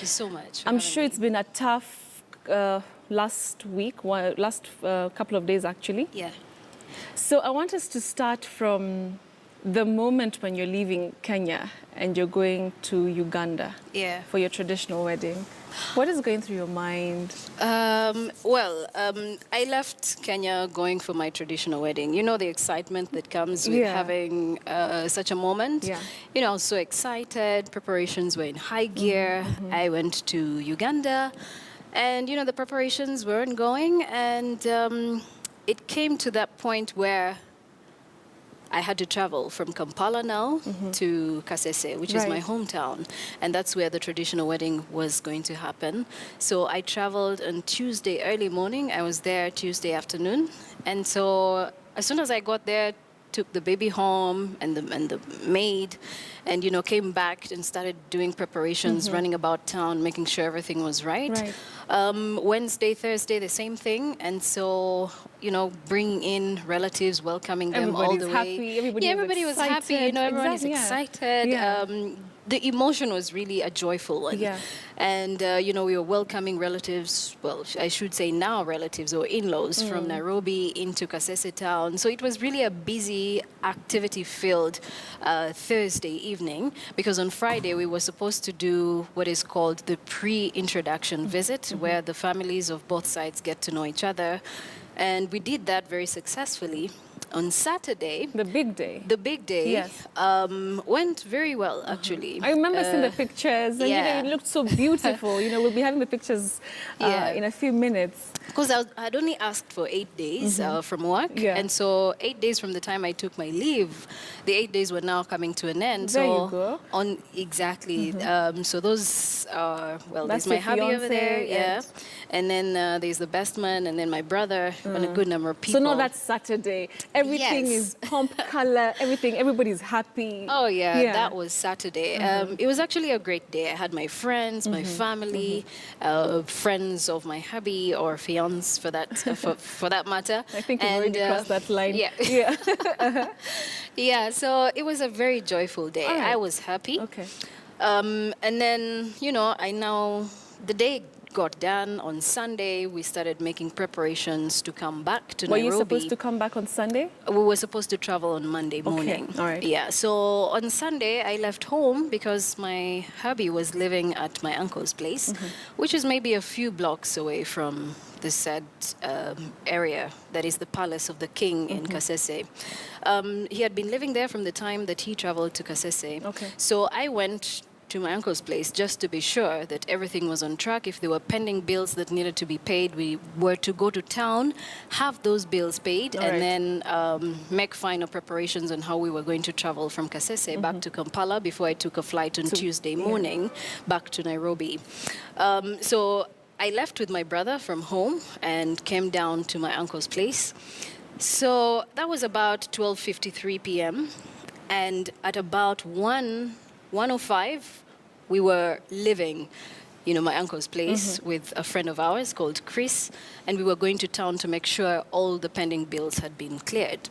you so much. I'm sure it's been a tough last couple of days, actually. Yeah. So I want us to start from the moment when you're leaving Kenya and you're going to Uganda for your traditional wedding. What is going through your mind? I left Kenya going for my traditional wedding. You know, the excitement that comes with having such a moment. Yeah. You know, I was so excited. Preparations were in high gear. I went to Uganda, and, you know, the preparations weren't going. And it came to that point where I had to travel from Kampala now to Kasese, which is my hometown. And that's where the traditional wedding was going to happen. So I traveled on Tuesday early morning. I was there Tuesday afternoon. And so as soon as I got there, took the baby home and the maid, and, you know, came back and started doing preparations, running about town, making sure everything was right. Wednesday, Thursday, the same thing. And so, you know, bringing in relatives, welcoming them all the way. Happy. Everybody was happy. You know, everyone is excited. The emotion was really a joyful one. And, you know, we were welcoming relatives, well, I should say now relatives or in-laws from Nairobi into Kasese town. So it was really a busy, activity-filled Thursday evening, because on Friday we were supposed to do what is called the pre-introduction visit, where the families of both sides get to know each other. And we did that very successfully. On Saturday, the big day, went very well, actually. I remember seeing the pictures, and you know, it looked so beautiful. You know, we'll be having the pictures in a few minutes. Because I'd only asked for 8 days from work, and so 8 days from the time I took my leave, the 8 days were now coming to an end. There you go. So those are, well, That's there's my hubby fiance, over there, and then there's the best man, and then my brother, and a good number of people. So no, that's Saturday. Everything is pomp, color, everything. Everybody's happy. Oh, that was Saturday. It was actually a great day. I had my friends, my family, friends of my hubby or fiance for that for that matter. I think you've already crossed that line. So it was a very joyful day. I was happy. And then, you know, the day got done. On Sunday, we started making preparations to come back to Nairobi. Were you supposed to come back on Sunday? We were supposed to travel on Monday morning. All right. Yeah, so on Sunday, I left home because my hubby was living at my uncle's place, which is maybe a few blocks away from the said area that is the Palace of the King in Kasese. He had been living there from the time that he traveled to Kasese. So I went to my uncle's place just to be sure that everything was on track. If there were pending bills that needed to be paid, we were to go to town, have those bills paid, and then make final preparations on how we were going to travel from Kasese back to Kampala before I took a flight on Tuesday morning back to Nairobi. So I left with my brother from home and came down to my uncle's place. So that was about 12:53 p.m. And at about 1:05, we were leaving, you know, my uncle's place with a friend of ours called Chris, and we were going to town to make sure all the pending bills had been cleared.